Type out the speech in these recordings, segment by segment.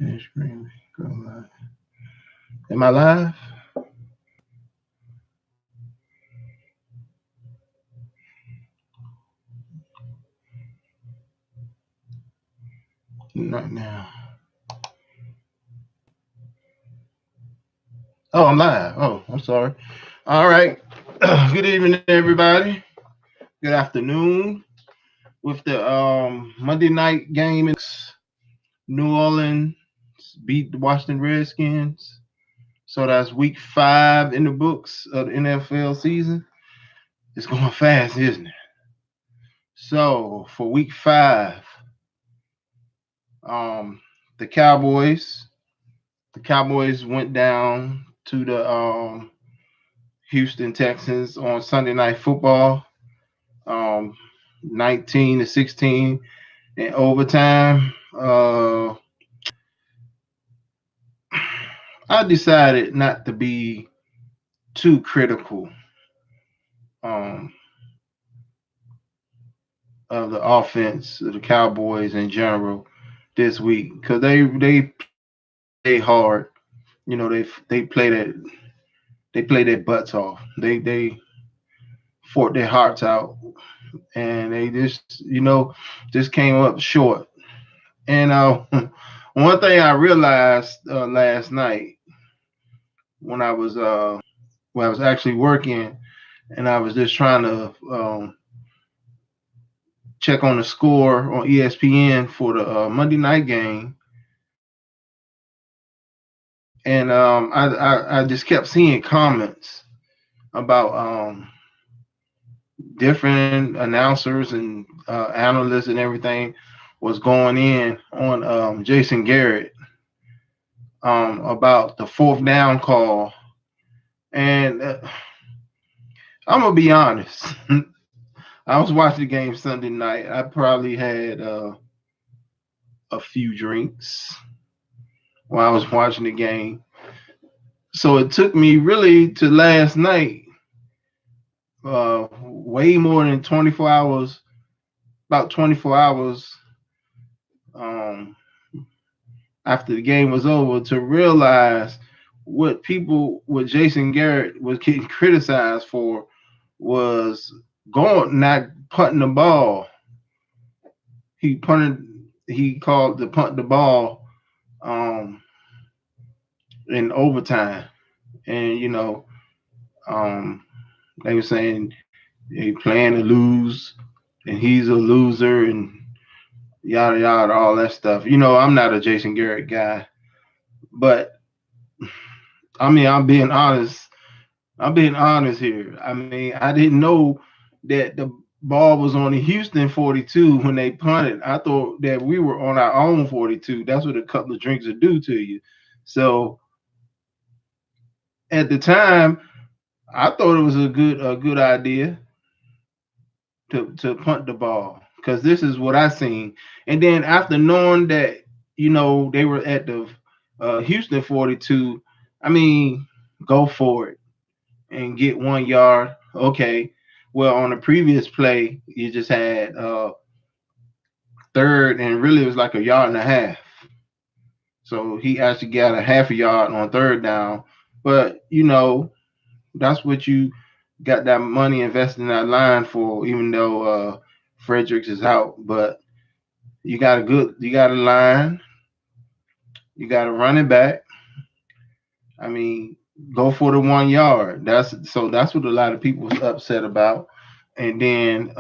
Am I live? Not now. Oh, I'm live. Oh, I'm sorry. All right. Good evening, everybody. Good afternoon. With the Monday night game, New Orleans beat the Washington Redskins. So that's week 5 in the books of the NFL season. It's going fast, isn't it? So for week 5, um, the Cowboys, the Cowboys went down to the Houston Texans on Sunday Night Football, um, 19-16 in overtime. I decided not to be too critical um, of the offense of the Cowboys in general this week because they play hard. You know they play their butts off. They fought their hearts out, and they just came up short. And one thing I realized last night when I was actually working and I was just trying to check on the score on ESPN for the Monday night game, and I just kept seeing comments about different announcers and analysts and everything was going in on Jason Garrett about the fourth down call, and I'm gonna be honest. I was watching the game Sunday night. I probably had a few drinks while I was watching the game. So it took me really to last night, way more than 24 hours, about 24 hours um, after the game was over, to realize what Jason Garrett was getting criticized for was not punting the ball. He punted. He called the punt the ball um, in overtime, and um, they were saying they plan to lose, and he's a loser, and yada yada, all that stuff. I'm not a Jason Garrett guy, but I mean, I'm being honest here. I mean, I didn't know that the ball was on the Houston 42 when they punted. I thought that we were on our own 42. That's what a couple of drinks will do to you. So at the time, I thought it was a good idea to punt the ball because this is what I seen. And then after knowing that they were at the Houston 42, I mean, go for it and get 1 yard. Okay. Well, on the previous play, you just had third, and really it was like a yard and a half. So he actually got a half a yard on third down. But that's what you got that money invested in that line for, even though Fredericks is out. But you got a line, you got a running back. I mean, go for the 1 yard. That's what a lot of people was upset about. And then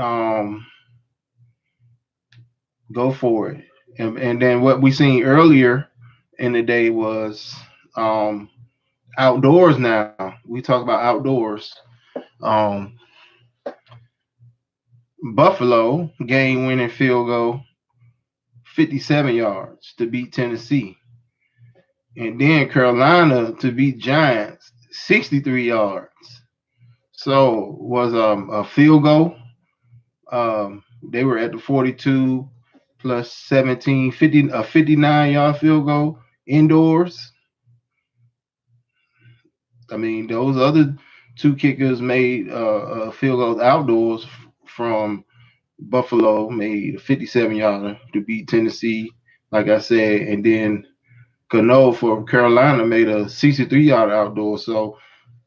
go for it. And then what we seen earlier in the day was outdoors. Now we talk about outdoors. Um, Buffalo game winning field goal, 57 yards to beat Tennessee. And then Carolina to beat Giants, 63 yards. So was a field goal. They were at the 42 plus 17, 50, a 59-yard field goal indoors. I mean, those other two kickers made field goals outdoors from Buffalo, made a 57 yarder to beat Tennessee, like I said, and then Cano for Carolina made a 63-yard outdoor. So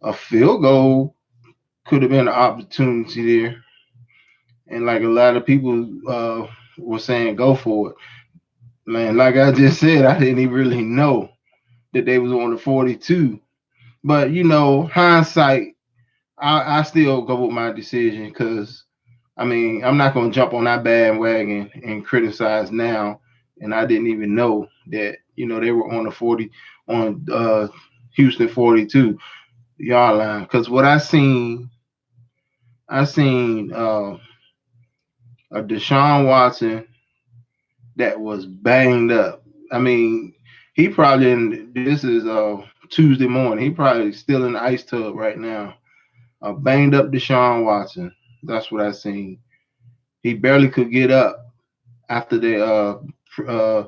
a field goal could have been an opportunity there. And like a lot of people were saying, go for it. Man, like I just said, I didn't even really know that they was on the 42. But hindsight, I still go with my decision because I mean I'm not gonna jump on that bandwagon and criticize now, and I didn't even know that they were on the 40 on Houston 42-yard line. Because what I seen a Deshaun Watson that was banged up. I mean, he probably this is Tuesday morning. He probably still in the ice tub right now. A banged up Deshaun Watson. That's what I seen. He barely could get up after uh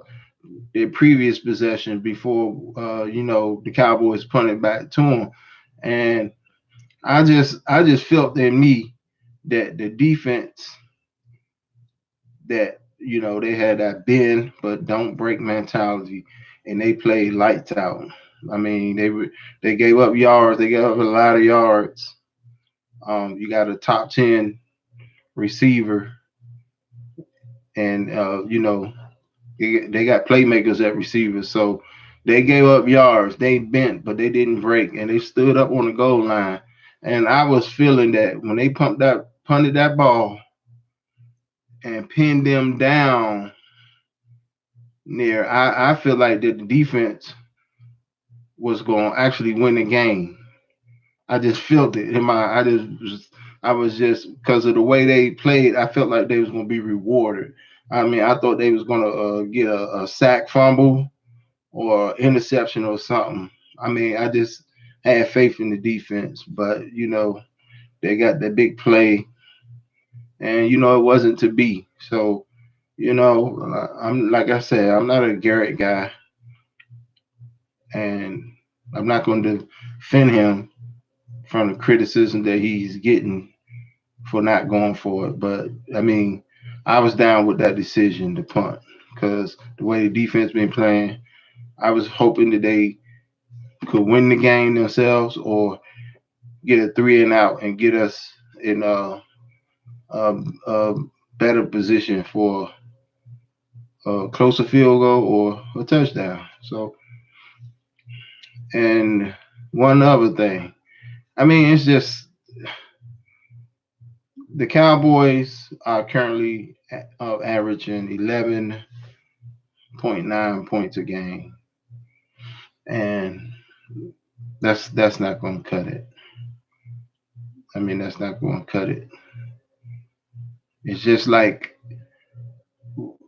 their previous possession before the Cowboys punted back to him. And I just felt in me that the defense that they had that bend but don't break mentality, and they played lights out. I mean, they gave up yards. They gave up a lot of yards. You got a top 10 receiver, and they got playmakers at receivers. So they gave up yards. They bent, but they didn't break, and they stood up on the goal line. And I was feeling that when they punted that ball and pinned them down near, I feel like that the defense was going to actually win the game. I just felt it in my. I was just because of the way they played. I felt like they was going to be rewarded. I mean, I thought they was going to get a sack fumble or interception or something. I mean, I just had faith in the defense, but they got that big play, and it wasn't to be. So I'm like I said, I'm not a Garrett guy, and I'm not going to defend him from the criticism that he's getting for not going for it. But I mean, I was down with that decision to punt because the way the defense been playing, I was hoping that they could win the game themselves or get a three and out and get us in a better position for a closer field goal or a touchdown. So, and one other thing, I mean, it's just the Cowboys are currently averaging 11.9 points a game, and that's not going to cut it. I mean, that's not going to cut it. It's just like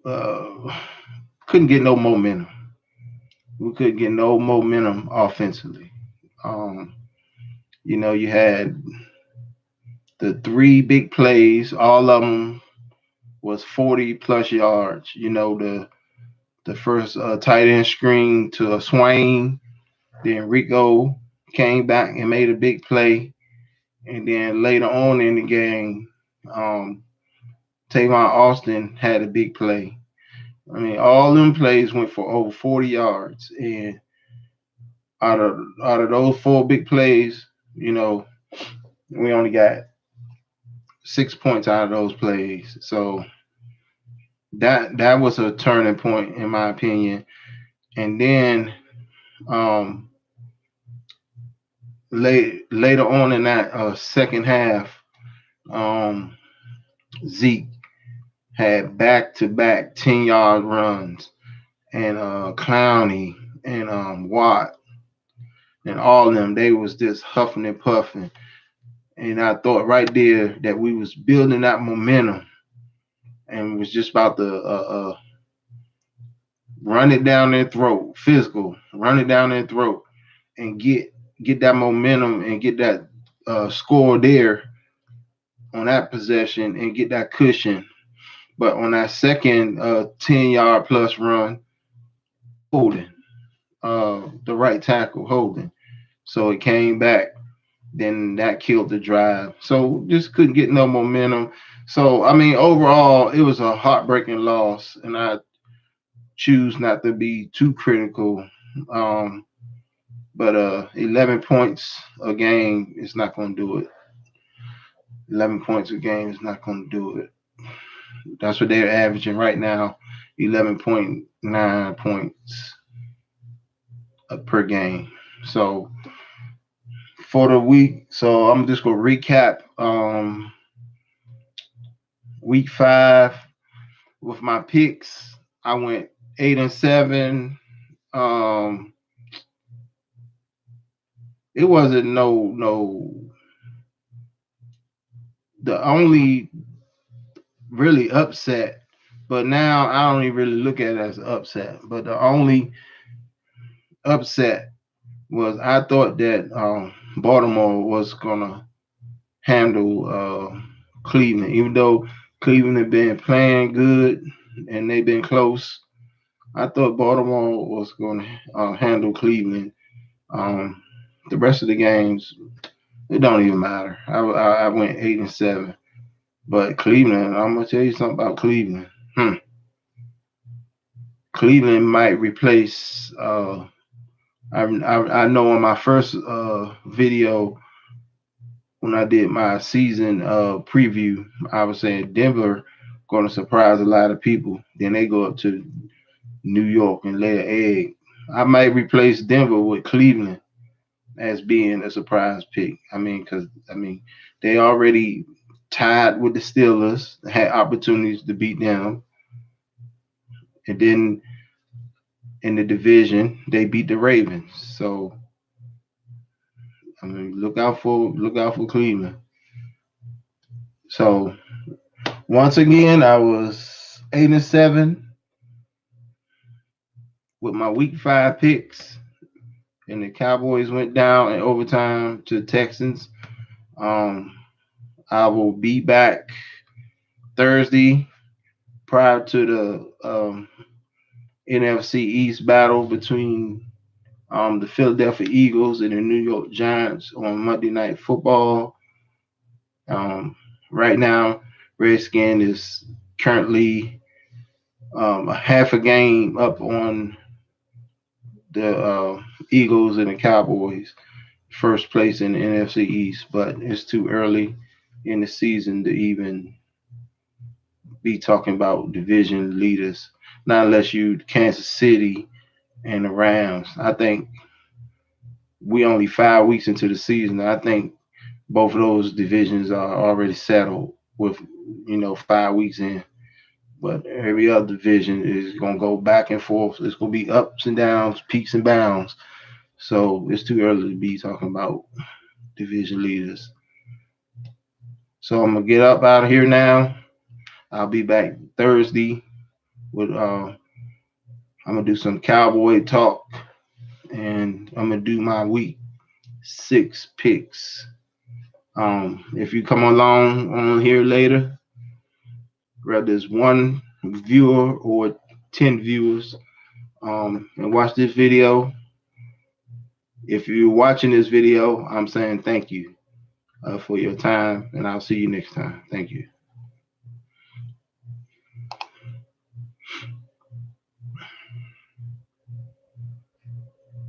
uh, couldn't get no momentum. We couldn't get no momentum offensively. Um, you had the three big plays. All of them was 40 plus yards. The first tight end screen to a Swain. Then Rico came back and made a big play. And then later on in the game, um, Tavon Austin had a big play. I mean, all them plays went for over 40 yards. And out of those four big plays, we only got 6 points out of those plays. So that was a turning point in my opinion. And then um, later on in that second half, um, Zeke had back to back 10-yard runs, and Clowney and Watt and all of them, they was just huffing and puffing. And I thought right there that we was building that momentum and was just about to run it down their throat, physical, run it down their throat, and get that momentum and get that score there on that possession and get that cushion. But on that second 10-yard plus run, holding the right tackle holding, so it came back. Then that killed the drive. So just couldn't get no momentum. So I mean, overall, it was a heartbreaking loss, and I choose not to be too critical But 11 points a game is not going to do it. 11 points a game is not going to do it. That's what they're averaging right now, 11.9 points per game. So for the week, so I'm just going to recap week 5 with my picks. I went 8-7. It wasn't the only really upset, but now I don't even really look at it as upset. But the only upset was I thought that Baltimore was gonna handle Cleveland, even though Cleveland had been playing good and they've been close. I thought Baltimore was going to handle Cleveland. Um, the rest of the games, it don't even matter. I went 8-7, but Cleveland, I'm gonna tell you something about Cleveland. Cleveland might replace. I know on my first video when I did my season preview, I was saying Denver going to surprise a lot of people. Then they go up to New York and lay an egg. I might replace Denver with Cleveland as being a surprise pick. Because they already tied with the Steelers, had opportunities to beat them, and then in the division they beat the Ravens. So look out for Cleveland. So once again, I was 8-7 with my week 5 picks, and the Cowboys went down in overtime to the Texans. I will be back Thursday prior to the NFC East battle between the Philadelphia Eagles and the New York Giants on Monday Night Football. Right now, Redskin is currently a half a game up on the Eagles and the Cowboys, first place in the NFC East, but it's too early in the season to even be talking about division leaders, not unless you Kansas City and the Rams. I think we only 5 weeks into the season. I think both of those divisions are already settled with 5 weeks in. But every other division is gonna go back and forth. It's gonna be ups and downs, peaks and bounds. So it's too early to be talking about division leaders. So I'm gonna get up out of here now. I'll be back Thursday with I'm gonna do some Cowboy talk, and I'm gonna do my week 6 picks. If you come along on here later, whether it's one viewer or 10 viewers, and watch this video. If you're watching this video, I'm saying thank you for your time, and I'll see you next time. Thank you.